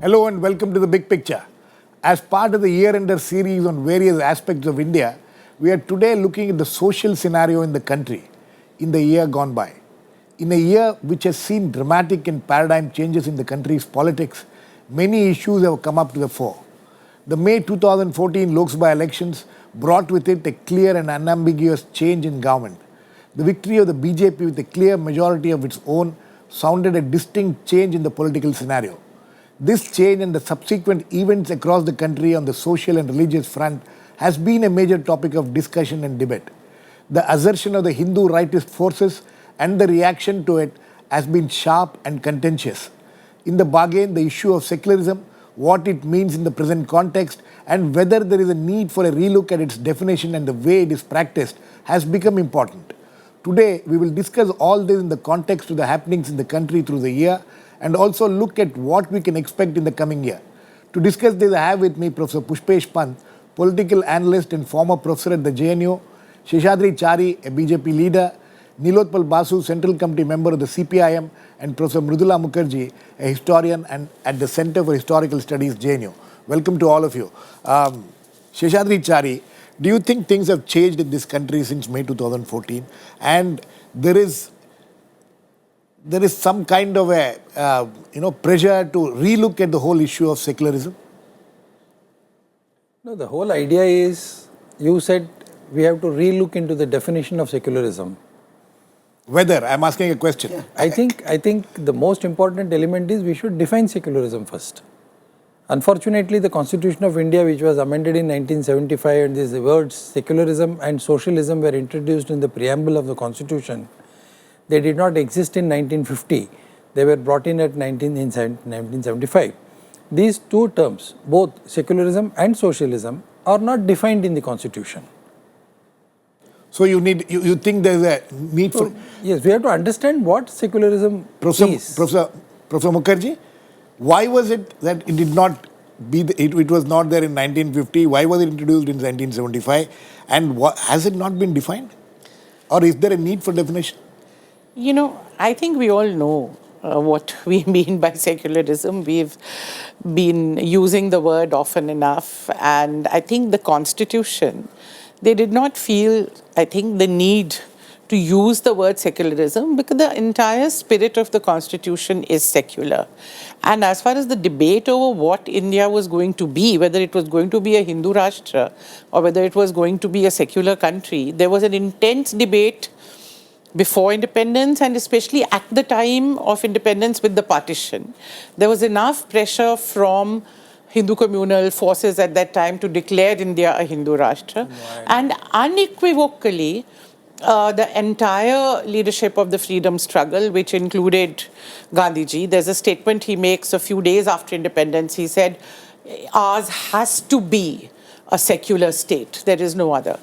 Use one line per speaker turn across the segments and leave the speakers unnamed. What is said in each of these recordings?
Hello and welcome to The Big Picture. As part of the year-ender series on various aspects of India, we are today looking at the social scenario in the country in the year gone by. In a year which has seen dramatic and paradigm changes in the country's politics, many issues have come up to the fore. The May 2014 Lok Sabha elections brought with it a clear and unambiguous change in government. The victory of the BJP with a clear majority of its own sounded a distinct change in the political scenario. This change and the subsequent events across the country on the social and religious front has been a major topic of discussion and debate. The assertion of the Hindu rightist forces and the reaction to it has been sharp and contentious. In the bargain, the issue of secularism, what it means in the present context, and whether there is a need for a relook at its definition and the way it is practiced has become important. Today, we will discuss all this in the context of the happenings in the country through the year and also look at what we can expect in the coming year. To discuss this, I have with me Professor Pushpesh Pant, political analyst and former professor at the JNU, Sheshadri Chari, a BJP leader, Nilotpal Basu, Central Committee member of the CPI-M, and Professor Mridula Mukherjee, a historian and at the Center for Historical Studies, JNU. Welcome to all of you. Sheshadri Chari, do you think things have changed in this country since May 2014? And there is some kind of a pressure to relook at the whole issue of secularism?
No, the whole idea is, you said we have to relook into the definition of secularism.
Whether, I'm asking a question.
Yeah. I think the most important element is we should define secularism first. Unfortunately, the Constitution of India, which was amended in 1975, and these words secularism and socialism were introduced in the preamble of the Constitution. They did not exist in 1950. They were brought in at 1975. These two terms, both secularism and socialism, are not defined in the Constitution.
So you think there is a need for...
Yes, we have to understand what secularism is.
Professor Mukherjee, why was it that it did not be, it was not there in 1950? Why was it introduced in 1975? And has it not been defined? Or is there a need for definition?
You know, I think we all know what we mean by secularism. We've been using the word often enough. And I think the Constitution, they did not feel, I think, the need to use the word secularism because the entire spirit of the Constitution is secular. And as far as the debate over what India was going to be, whether it was going to be a Hindu Rashtra or whether it was going to be a secular country, there was an intense debate before independence and especially at the time of independence with the partition. There was enough pressure from Hindu communal forces at that time to declare India a Hindu Rashtra. Right. And unequivocally, the entire leadership of the freedom struggle, which included Gandhiji, there's a statement he makes a few days after independence. He said, ours has to be a secular state. There is no other.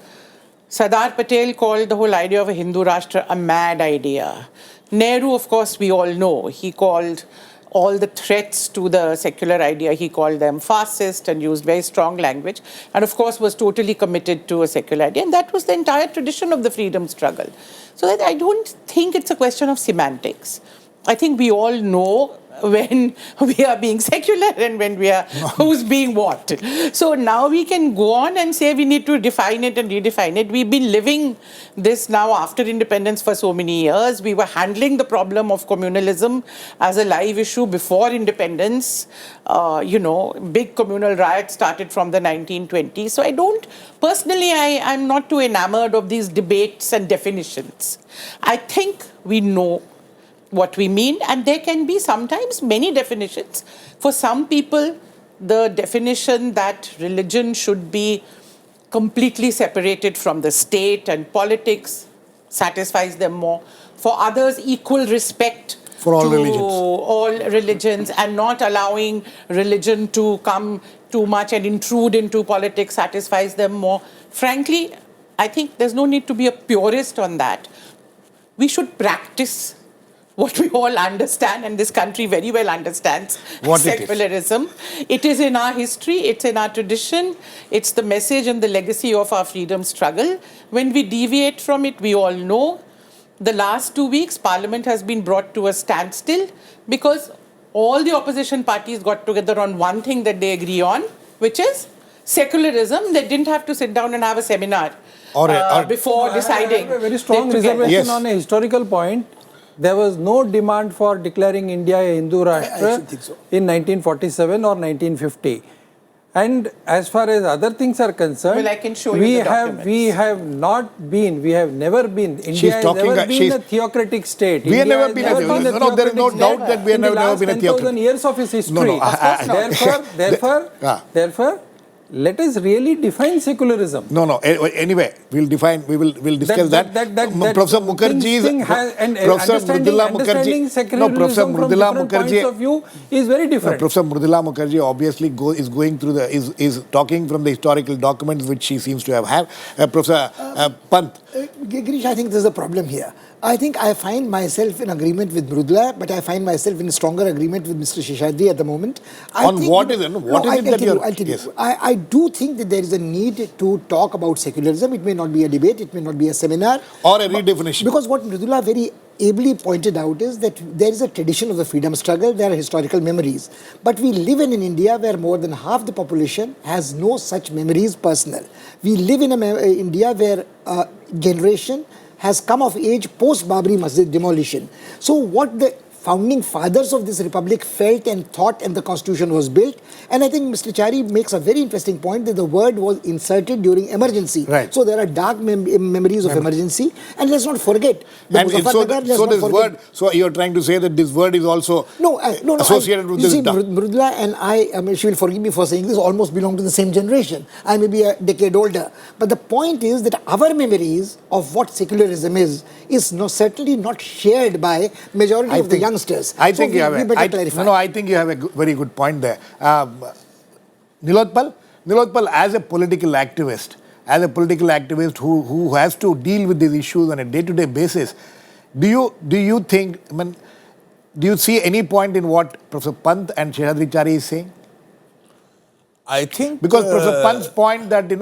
Sardar Patel called the whole idea of a Hindu Rashtra a mad idea. Nehru, of course, we all know. He called all the threats to the secular idea, he called them fascist and used very strong language. And of course, was totally committed to a secular idea. And that was the entire tradition of the freedom struggle. So that I don't think it's a question of semantics. I think we all know when we are being secular and when we are who's being what. So now we can go on and say we need to define it and redefine it. We've been living this now after independence for so many years. We were handling the problem of communalism as a live issue before independence. Big communal riots started from the 1920s. So I don't, personally, I'm not too enamored of these debates and definitions. I think we know what we mean, and there can be sometimes many definitions. For some people, the definition that religion should be completely separated from the state and politics satisfies them more. For others, equal respect
for all
religions and not allowing religion to come too much and intrude into politics satisfies them more. Frankly, I think there's no need to be a purist on that. We should practice what we all understand, and this country very well understands, secularism. It is in our history, it's in our tradition, it's the message and the legacy of our freedom struggle. When we deviate from it, we all know the last 2 weeks, Parliament has been brought to a standstill because all the opposition parties got together on one thing that they agree on, which is secularism. They didn't have to sit down and have a seminar before deciding.
I have a very strong reservation on a historical point. There was no demand for declaring India a Hindu Rashtra in 1947 or 1950. And as far as other things are concerned,
well, I can show you the documents.
we have never been, India has never been a theocratic state.
We have never been a theocratic state. There is no doubt that we have never been a theocratic.
10,000 years of its history. Therefore, let us really define secularism.
No. Anyway, we'll discuss that. Professor Mukherjee
Professor Mridula Mukherjee is very different.
Professor Mridula Mukherjee obviously is going through is talking from the historical documents which she seems to have. Professor Pant.
Girish, I think there's a problem here. I think I find myself in agreement with Mridula, but I find myself in stronger agreement with Mr. Sheshadri at the moment.
I'll tell you.
I do think that there is a need to talk about secularism. It may not be a debate, it may not be a seminar.
Or a redefinition.
Because what Mridula very ably pointed out is that there is a tradition of the freedom struggle, there are historical memories. But we live in an India where more than half the population has no such memories personal. We live in an India where a generation has come of age post-Babri Masjid demolition. So what the founding fathers of this republic felt and thought, and the constitution was built. And I think Mr. Chari makes a very interesting point that the word was inserted during emergency.
Right.
So there are dark memories of emergency. And let's not forget.
So you're trying to say that this word is also associated with this.
You see, Mridula and I she will forgive me for saying this, almost belong to the same generation. I may be a decade older. But the point is that our memories of what secularism is certainly not shared by majority of the young.
I think you have a very good point there. Nilotpal, as a political activist who has to deal with these issues on a day-to-day basis, do you think? Do you see any point in what Professor Pant and Sheshadri Chari is saying?
I think
because Professor Pant's point that the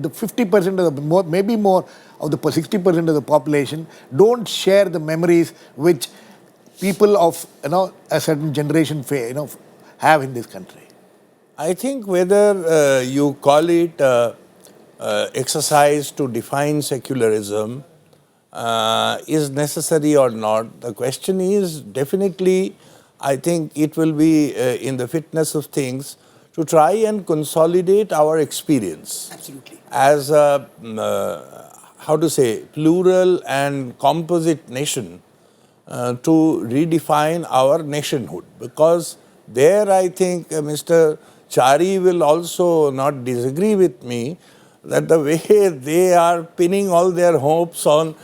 50% of the maybe more of the 60% of the population don't share the memories which people of a certain generation have in this country.
I think whether you call it exercise to define secularism is necessary or not, the question is definitely, I think it will be in the fitness of things to try and consolidate our experience.
Absolutely.
As a, plural and composite nation. To redefine our nationhood, because there I think Mr. Chari will also not disagree with me that the way they are pinning all their hopes on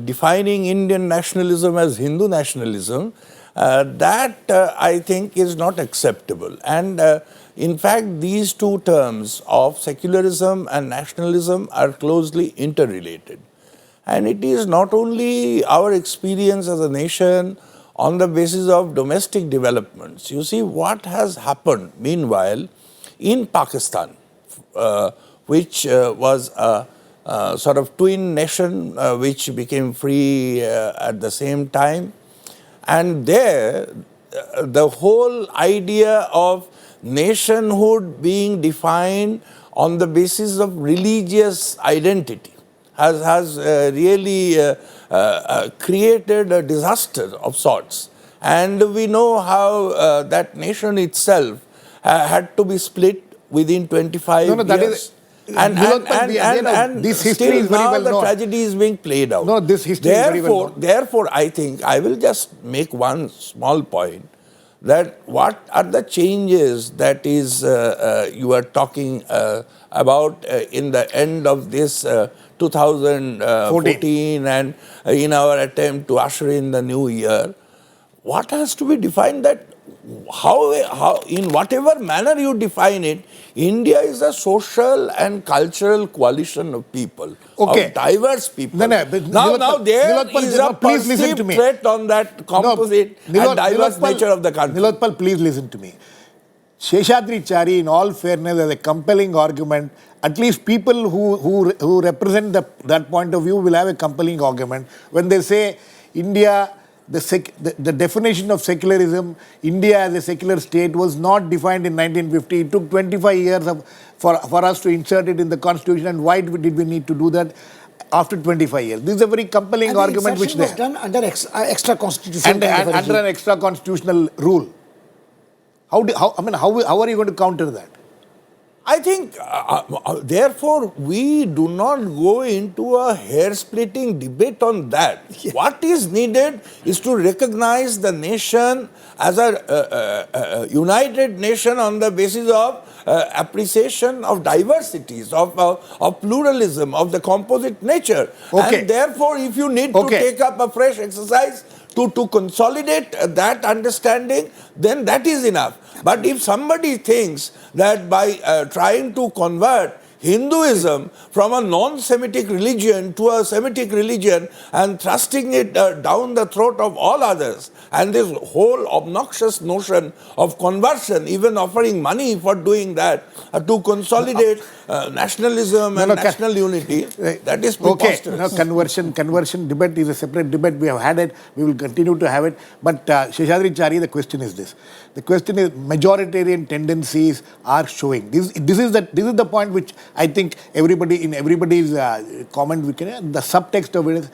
defining Indian nationalism as Hindu nationalism, that I think is not acceptable. And in fact, these two terms of secularism and nationalism are closely interrelated. And it is not only our experience as a nation on the basis of domestic developments. You see what has happened meanwhile in Pakistan, which was a sort of twin nation which became free at the same time. And there, the whole idea of nationhood being defined on the basis of religious identity has really created a disaster of sorts. And we know how that nation itself had to be split within 25 years. And
this history is very well known.
The tragedy is being played out.
No, this history is very well known.
Therefore, I think I will just make one small point, that what are the changes that is you are talking about in the end of this 2014 and in our attempt to usher in the new year. What has to be defined, that how in whatever manner you define it, India is a social and cultural coalition of people, of diverse people. Now there is a perceived threat on that composite and diverse nature of the country.
Nilotpal, please listen to me. Sheshadri Chari, in all fairness, has a compelling argument. At least people who represent that point of view will have a compelling argument when they say India the definition of secularism, India as a secular state was not defined in 1950. It took 25 years for us to insert it in the constitution. And why did we need to do that after 25 years? This is a very compelling argument which
was done under extra constitutional
and under an extra constitutional rule. How are you going to counter that?
I think, therefore, we do not go into a hair-splitting debate on that. Yeah. What is needed is to recognize the nation as a united nation on the basis of appreciation of diversities, of pluralism, of the composite nature.
Okay.
And therefore, if you need to take up a fresh exercise to consolidate that understanding, then that is enough. But if somebody thinks that by trying to convert Hinduism from a non-Semitic religion to a Semitic religion and thrusting it down the throat of all others, and this whole obnoxious notion of conversion, even offering money for doing that, to consolidate nationalism and national unity, that is preposterous.
Conversion debate is a separate debate. We have had it. We will continue to have it. But Sheshadri, Chari, the question is this. The question is majoritarian tendencies are showing. This is the point which I think everybody's comment, the subtext of it is,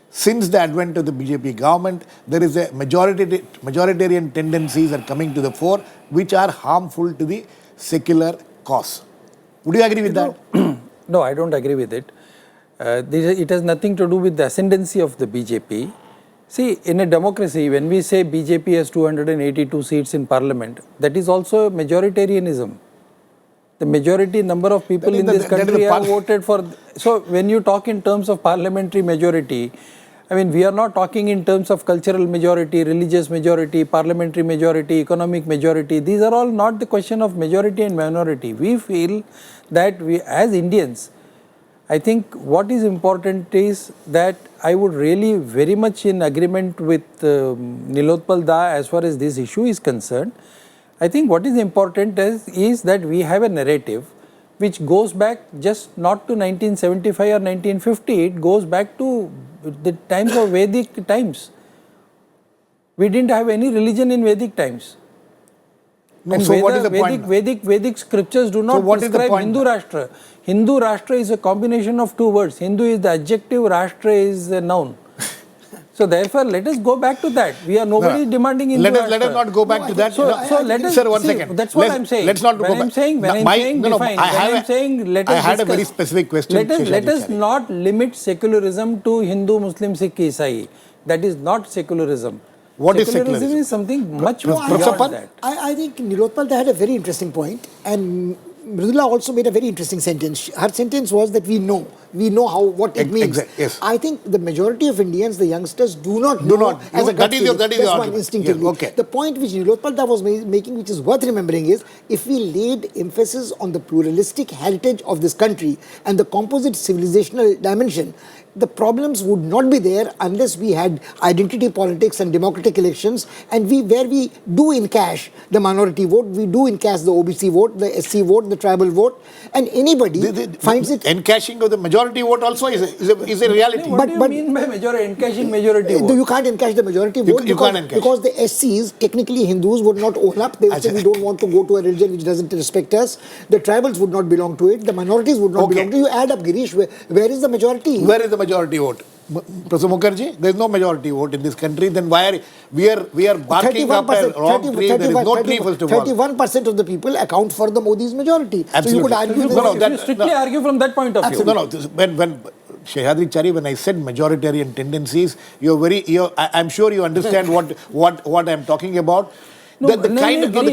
since the advent of the BJP government, there is a majoritarian tendencies are coming to the fore, which are harmful to the secular cause. Would you agree with that?
No, I don't agree with it. It has nothing to do with the ascendancy of the BJP. See, in a democracy, when we say BJP has 282 seats in parliament, that is also majoritarianism. The majority number of people in this country have voted for. So, when you talk in terms of parliamentary majority, I mean, we are not talking in terms of cultural majority, religious majority, parliamentary majority, economic majority. These are all not the question of majority and minority. We feel that we, as Indians, I think what is important is that I would really very much in agreement with Nilotpal Da as far as this issue is concerned. I think what is important is that we have a narrative which goes back just not to 1975 or 1950, it goes back to the times of Vedic times. We didn't have any religion in Vedic times.
No,
and
so what is the point?
Vedic scriptures do not prescribe Hindu Rashtra. Hindu Rashtra is a combination of two words. Hindu is the adjective, Rashtra is a noun. So therefore, let us go back to that. We are nobody demanding Hindu Rashtra.
Let us not go back to that.
So let us.
Sir, one
see,
second.
That's what I'm saying.
Let's not go back.
Let us
I had a very specific question.
Let us not limit secularism to Hindu, Muslim, Sikh, Isai. That is not secularism.
What is
secularism?
secularism?
Is something much more beyond that.
I think Nilotpal had a very interesting point, and Mridula also made a very interesting sentence. Her sentence was that we know what it means.
Exactly, yes.
I think the majority of Indians, the youngsters, do not know as a gut feeling.
That is
That's
the
one instinctively.
Yeah, okay.
The point which Nilotpal was making, which is worth remembering, is if we laid emphasis on the pluralistic heritage of this country and the composite civilizational dimension, the problems would not be there unless we had identity politics and democratic elections, and where we do encash the minority vote, we do encash the OBC vote, the SC vote, the tribal vote, and anybody finds it.
Encashing of the majority vote also is a reality.
What do you mean by encashing majority vote?
You can't encash the majority vote because the SCs, technically Hindus, would not own up. They would say we don't want to go to a religion which doesn't respect us. The tribals would not belong to it. The minorities would not belong to it. You add up, Girish, where is the majority?
Where is the majority vote? Professor Mukherjee, there is no majority vote in this country. Then why are we are barking up a wrong tree? There is no tree, first of all.
31% of the people account for the Modi's majority.
Absolutely.
So you could argue
you strictly argue from that point of view.
When Sheshadri, Chari, when I said majoritarian tendencies, I'm sure you understand what I'm talking about. The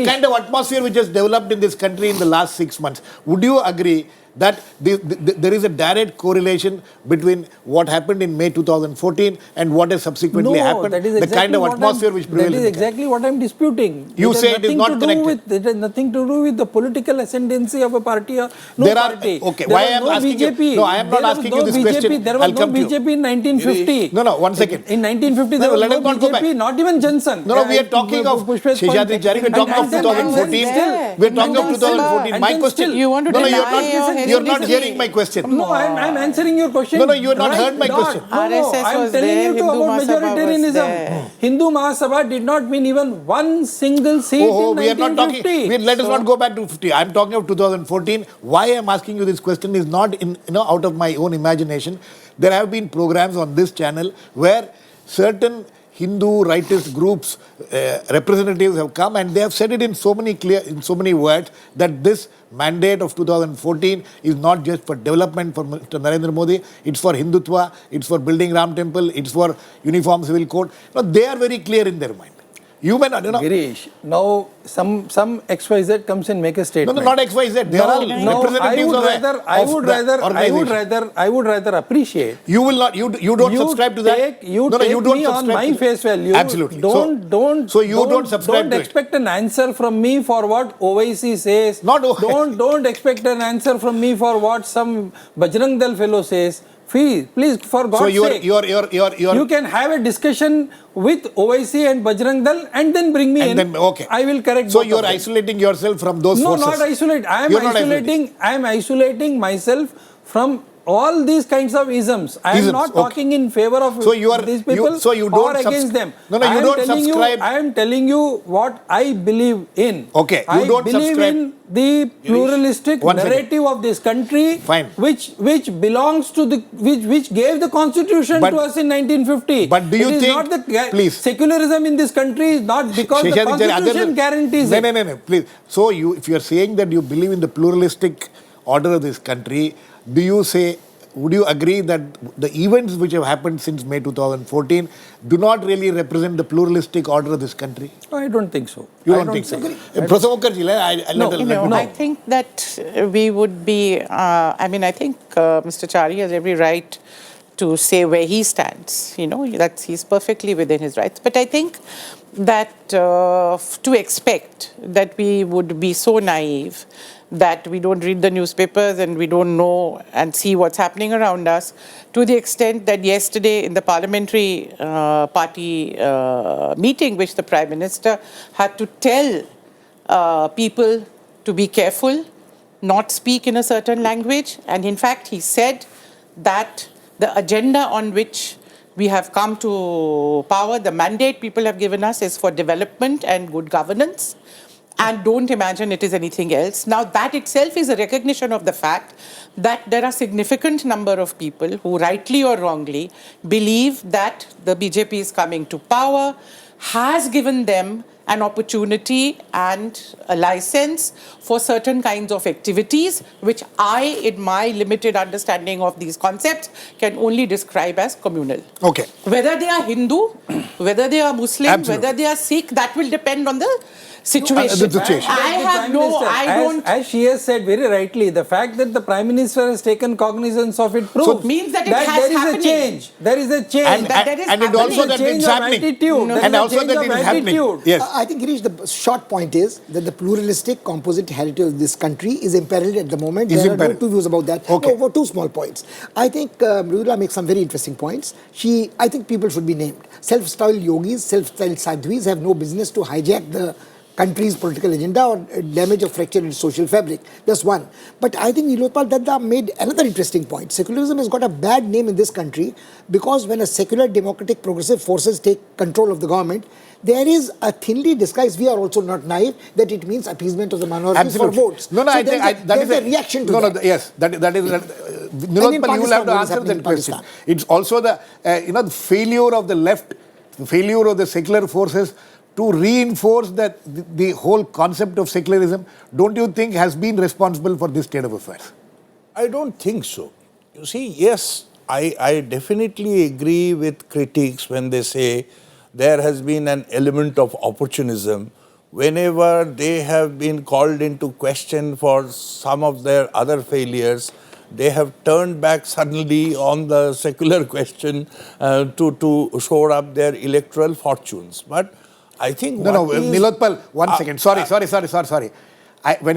kind of atmosphere which has developed in this country in the last 6 months. Would you agree that there is a direct correlation between what happened in May 2014 and what has subsequently happened?
That is exactly
the kind of atmosphere which prevails.
That is exactly what I'm disputing.
You say it is not connected.
It has nothing to do with the political ascendancy of a party or no party.
Okay, why I am asking you? No, I am not asking you this question.
There was no BJP in 1950.
No, one second.
In 1950, there was no BJP, not even Johnson.
No, we are talking of Sheshadri, Chari, we are talking of 2014. We are talking of 2014. My question.
You want to deny your
You're not hearing my question.
No, I'm answering your question.
No, you have not heard my
dot.
question.
RSS
I'm
was
telling
there,
you to
Hindu
about
Mahasabha was
majoritarianism.
there.
Hindu Mahasabha did not win even one single seat in
we are not talking.
1950.
Let us not go back to 50. I'm talking of 2014. Why I'm asking you this question is not out of my own imagination. There have been programs on this channel where certain Hindu rightist groups, representatives have come and they have said it in so many words that this mandate of 2014 is not just for development for Mr. Narendra Modi, it's for Hindutva, it's for building Ram Temple, it's for uniform civil code. They are very clear in their mind. You may not,
Girish, now some XYZ comes and make a statement.
No, not XYZ. They are all representatives
I would rather appreciate.
You will not. You don't subscribe to that.
You don't me on my face value.
Absolutely.
So
you don't subscribe to it.
Don't expect an answer from me for what OIC says.
Not OIC.
Don't expect an answer from me for what some Bajrang Dal fellow says. Please, for God's sake, you can have a discussion with OIC and Bajrang Dal and then bring me in.
Then, okay.
I will correct
So
both
you are
of them.
isolating yourself from those forces.
No, not isolate. I am isolating myself from all these kinds of isms. I am not talking in favor of these people or against them.
No, you don't subscribe.
I am telling you what I believe in.
Okay,
I believe in the pluralistic narrative of this country, which belongs to which gave the constitution to us in 1950.
But do you think,
secularism in this country is not because the constitution guarantees it.
No, please. So if you are saying that you believe in the pluralistic order of this country, would you agree that the events which have happened since May 2014 do not really represent the pluralistic order of this country?
I don't think so.
You don't think so? Professor Mukherjee,
No, I think that we would be, I think Mr. Chari has every right to say where he stands. He's perfectly within his rights. But I think that to expect that we would be so naive that we don't read the newspapers and we don't know and see what's happening around us, to the extent that yesterday in the parliamentary party meeting, which the Prime Minister had to tell people to be careful, not speak in a certain language, and in fact he said that the agenda on which we have come to power, the mandate people have given us is for development and good governance. And don't imagine it is anything else. Now, that itself is a recognition of the fact that there are significant number of people who, rightly or wrongly, believe that the BJP is coming to power, has given them an opportunity and a license for certain kinds of activities, which I, in my limited understanding of these concepts, can only describe as communal.
Okay.
Whether they are Hindu, whether they are Muslim, whether they are Sikh, that will depend on the situation.
As she has said very rightly, the fact that the Prime Minister has taken cognizance of it proves
means that there is
a change. There is a change.
And it also that it's happening. And also that it is happening. Yes.
I think, Girish, the short point is that the pluralistic composite heritage of this country is imperiled at the moment. There are no two views about that.
Okay.
No, two small points. I think Mridula makes some very interesting points. I think people should be named. Self-styled yogis, self-styled sadhvis have no business to hijack the country's political agenda or damage or fracture in social fabric. That's one. But I think Nilotpal Dadda made another interesting point. Secularism has got a bad name in this country because when a secular, democratic, progressive forces take control of the government, there is a thinly disguised, we are also not naive, that it means appeasement of the minorities for votes.
No, I think that is
a reaction to that.
Yes, that is. Nilotpal, you will have to answer that question. It's also the the failure of the left, the failure of the secular forces to reinforce that the whole concept of secularism, don't you think has been responsible for this state of affairs?
I don't think so. You see, yes, I definitely agree with critics when they say there has been an element of opportunism whenever they have been called into question for some of their other failures. They have turned back suddenly on the secular question to shore up their electoral fortunes. But I think
Nilotpal, 1 second. Sorry. When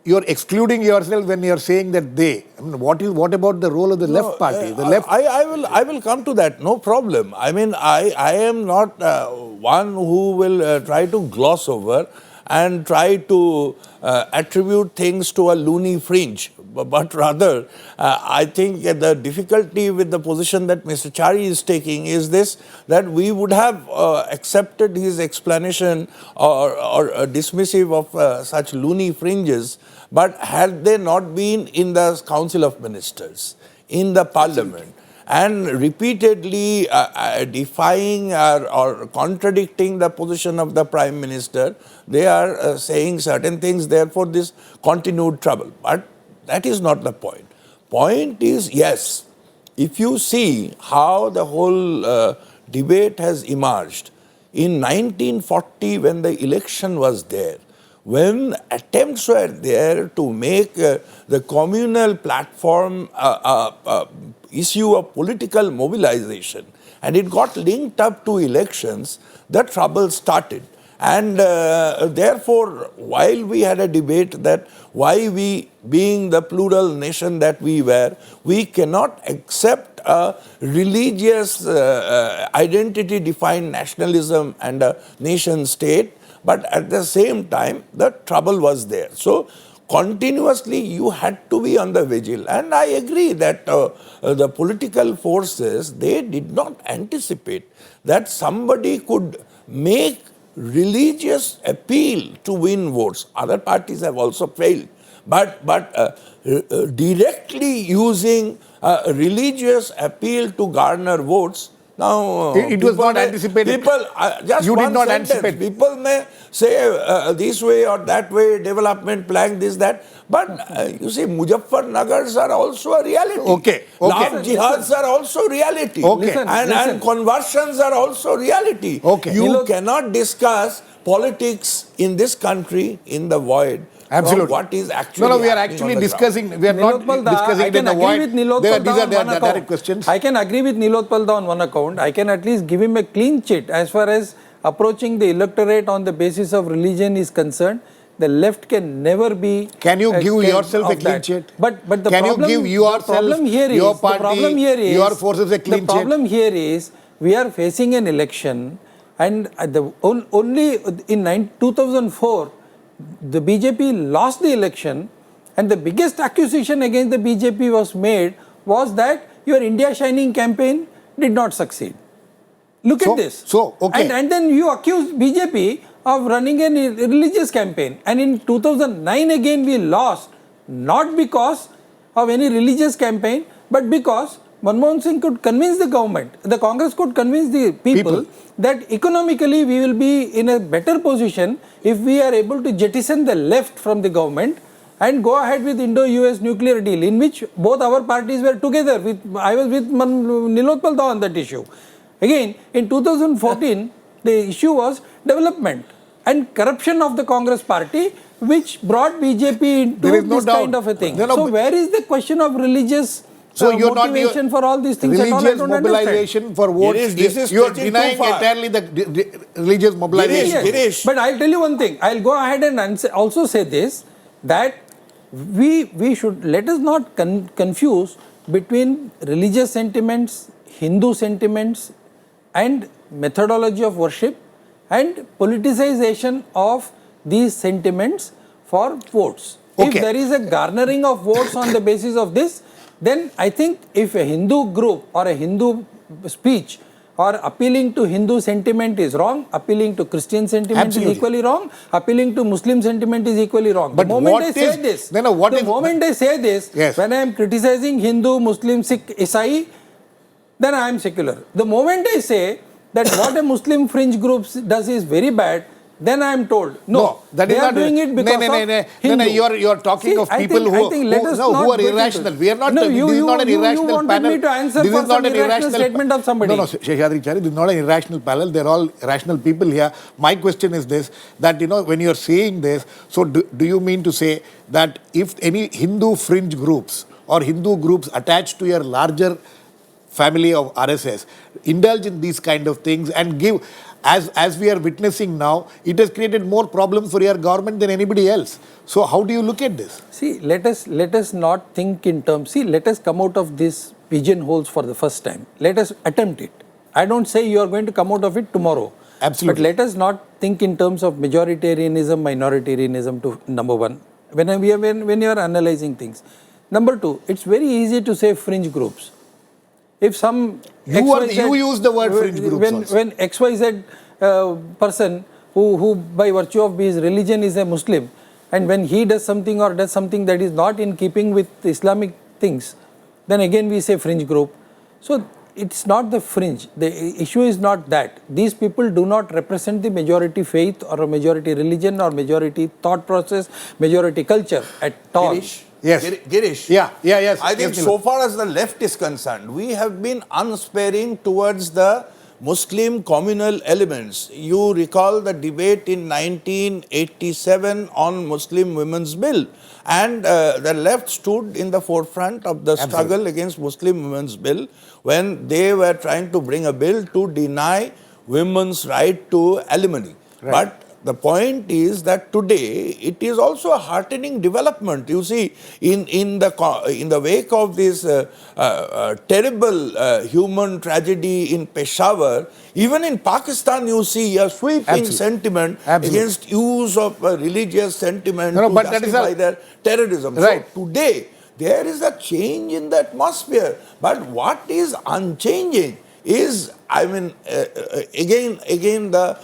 you're excluding yourself when you're saying that they. I mean, what about the role of the left party? The left.
I will come to that. No problem. I mean, I am not one who will try to gloss over. and try to attribute things to a loony fringe. But rather, I think the difficulty with the position that Mr. Chari is taking is this, that we would have accepted his explanation or dismissive of such loony fringes, but had they not been in the Council of Ministers, in the Parliament, and repeatedly defying or contradicting the position of the Prime Minister, they are saying certain things, therefore this continued trouble. But that is not the point. Point is, yes, if you see how the whole debate has emerged, in 1940 when the election was there, when attempts were there to make the communal platform issue of political mobilization, and it got linked up to elections, the trouble started. And therefore, while we had a debate that why we, being the plural nation that we were, we cannot accept a religious identity-defined nationalism and a nation state, but at the same time, the trouble was there. So, continuously you had to be on the vigil. And I agree that the political forces, they did not anticipate that somebody could make religious appeal to win votes. Other parties have also failed. But directly using religious appeal to garner votes, now,
it was not anticipated.
People, just
you
one
did not
sentence.
anticipate.
People may say this way or that way, development plan, this, that. But you see, Muzaffarnagars are also a reality.
Okay.
Love jihads are also reality.
Okay.
And conversions are also reality.
Okay.
You cannot discuss politics in this country in the void.
Absolutely.
From what is actually
No, we are
happening
actually
on the
discussing,
ground.
we are not
Nilotpal da,
discussing
I
it
can
in a
agree
void.
with Nilotpal
These
da
are
on one
direct
account.
questions.
I can agree with Nilotpal da on one account. I can at least give him a clean chit as far as approaching the electorate on the basis of religion is concerned. The left can never be.
Can you give yourself a clean
that.
chit?
But the
can
problem,
you give yourself,
the problem here is,
your
the
party,
problem here is,
your forces a clean
the problem
chit?
here is we are facing an election, and only in 2004 the BJP lost the election, and the biggest accusation against the BJP was that your India Shining campaign did not succeed. Look at this.
Okay.
And then you accused BJP of running a religious campaign. And in 2009 again we lost, not because of any religious campaign, but because Manmohan Singh could convince the government, the Congress could convince the people that economically we will be in a better position if we are able to jettison the left from the government and go ahead with Indo-US nuclear deal, in which both our parties were together. I was with Nilotpal da on that issue. Again, in 2014, the issue was development and corruption of the Congress party, which brought BJP into this kind of a thing. So where is the question of religious motivation for all these things?
Religious mobilization for votes. You are denying entirely the religious mobilization.
Yes. But I'll tell you one thing. I'll go ahead and also say this, that we should, let us not confuse between religious sentiments, Hindu sentiments, and methodology of worship and politicization of these sentiments for votes. If there is a garnering of votes on the basis of this, then I think if a Hindu group or a Hindu speech or appealing to Hindu sentiment is wrong, appealing to Christian sentiment is equally wrong, appealing to Muslim sentiment is equally wrong.
But
the moment I say this, when I am criticizing Hindu, Muslim, Sikh, Isai, then I am secular. The moment I say that what a Muslim fringe group does is very bad, then I am told, they are doing it because of Hindu.
You are talking of people who are irrational. We are not, this is not an irrational panel.
Me to answer this for is not an irrational statement of somebody.
No, Sheshadri, Chari, this is not an irrational panel. They are all rational people here. My question is this, that when you are saying this, so do you mean to say that if any Hindu fringe groups or Hindu groups attached to your larger family of RSS indulge in these kind of things and give, as we are witnessing now, it has created more problems for your government than anybody else. So how do you look at this?
See, let us not think in terms, let us come out of these pigeonholes for the first time. Let us attempt it. I don't say you are going to come out of it tomorrow.
Absolutely.
But let us not think in terms of majoritarianism, minoritarianism to number one, when you are analyzing things. Number two, it's very easy to say fringe groups. If some
You use the word fringe groups also.
when XYZ person who by virtue of his religion is a Muslim, and when he does something or does something that is not in keeping with Islamic things, then again we say fringe group. So it's not the fringe. The issue is not that. These people do not represent the majority faith or a majority religion or majority thought process, majority culture at all.
Girish?
Yes.
Girish?
Yes.
I think
yes,
so far as the left is concerned, we have been unsparing towards the Muslim communal elements. You recall the debate in 1987 on Muslim Women's Bill, and the left stood in the forefront of the struggle against Muslim Women's Bill when they were trying to bring a bill to deny women's right to alimony.
Right.
But the point is that today it is also a heartening development. You see, in the wake of this terrible human tragedy in Peshawar, even in Pakistan you see a sweeping sentiment against use of religious sentiment to justify their terrorism.
Right.
So today there is a change in the atmosphere, but what is unchanging is, I mean, again the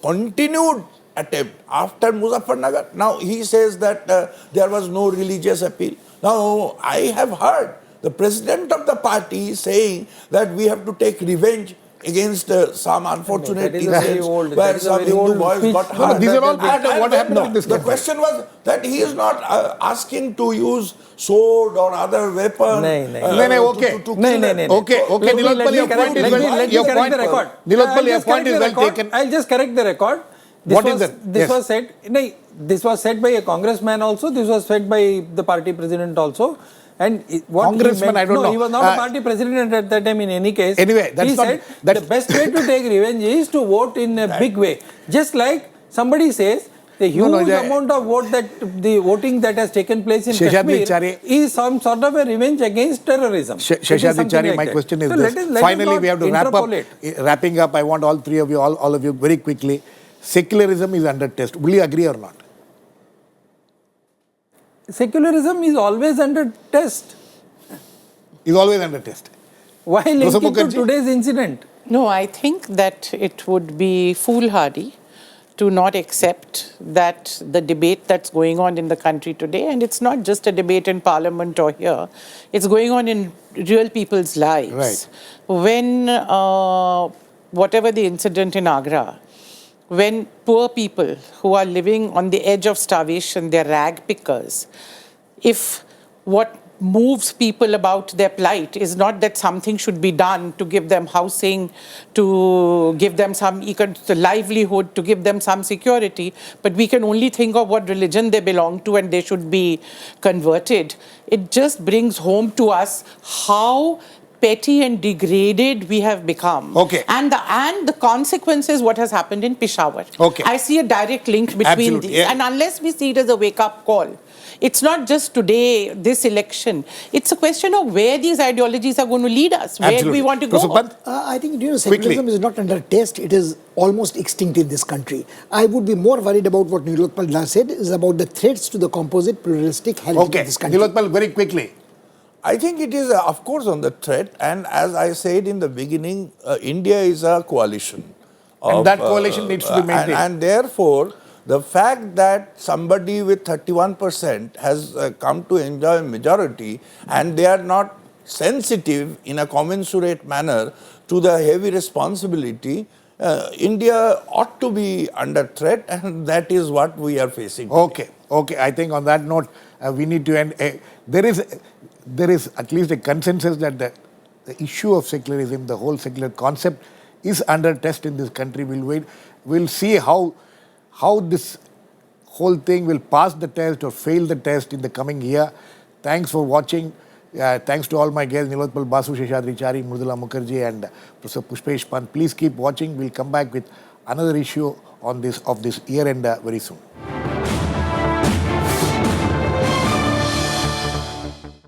continued attempt after Muzaffarnagar. Now he says that there was no religious appeal. Now I have heard the president of the party saying that we have to take revenge against some unfortunate incidents where some Hindu boys got hurt.
these are all part of what happened in this
The
country.
question was that he is not asking to use sword or other weapon.
Okay, Nilotpal, your point is well. Nilotpal, your point is well taken.
I'll just correct the record. This was said by a congressman also. This was said by the party president also. And what
Congressman, I don't know.
He was not a party president at that time in any case.
Anyway, that's
he
not,
said the best way to take revenge is to vote in a big way. Just like somebody says, the huge amount of the voting that has taken place in
Sheshadri,
Kashmir
Chari,
is some sort of a revenge against terrorism.
Sheshadri, Chari, my question is this. Finally, we have to wrap up. Wrapping up, I want all three of you, all of you very quickly. Secularism is under test. Will you agree or not?
Secularism is always under test.
Is always under test.
Why link it to today's incident?
No, I think that it would be foolhardy to not accept that the debate that's going on in the country today, and it's not just a debate in parliament or here, it's going on in real people's lives.
Right.
When, whatever the incident in Agra, when poor people who are living on the edge of starvation, they're rag pickers, if what moves people about their plight is not that something should be done to give them housing, to give them some livelihood, to give them some security, but we can only think of what religion they belong to and they should be converted. It just brings home to us how petty and degraded we have become.
Okay.
And the consequences, what has happened in Peshawar.
Okay.
I see a direct link between these.
Yeah.
And unless we see it as a wake-up call, it's not just today, this election. It's a question of where these ideologies are going to lead us, where do we want to go.
Pant?
I think secularism is not under test. It is almost extinct in this country. I would be more worried about what Nilotpal said, is about the threats to the composite pluralistic heritage of this country.
Nilotpal, very quickly.
I think it is, of course, on the threat, and as I said in the beginning, India is a coalition.
And that coalition needs to be maintained.
And therefore, the fact that somebody with 31% has come to enjoy a majority, and they are not sensitive in a commensurate manner to the heavy responsibility, India ought to be under threat, and that is what we are facing today.
Okay. I think on that note, we need to end. There is at least a consensus that the issue of secularism, the whole secular concept, is under test in this country. We'll see how this whole thing will pass the test or fail the test in the coming year. Thanks for watching. Thanks to all my guests, Nilotpal, Basu, Sheshadri, Chari, Mridula, Mukherjee, and Prof. Pushpesh, Pant. Please keep watching. We'll come back with another issue on this year end very soon.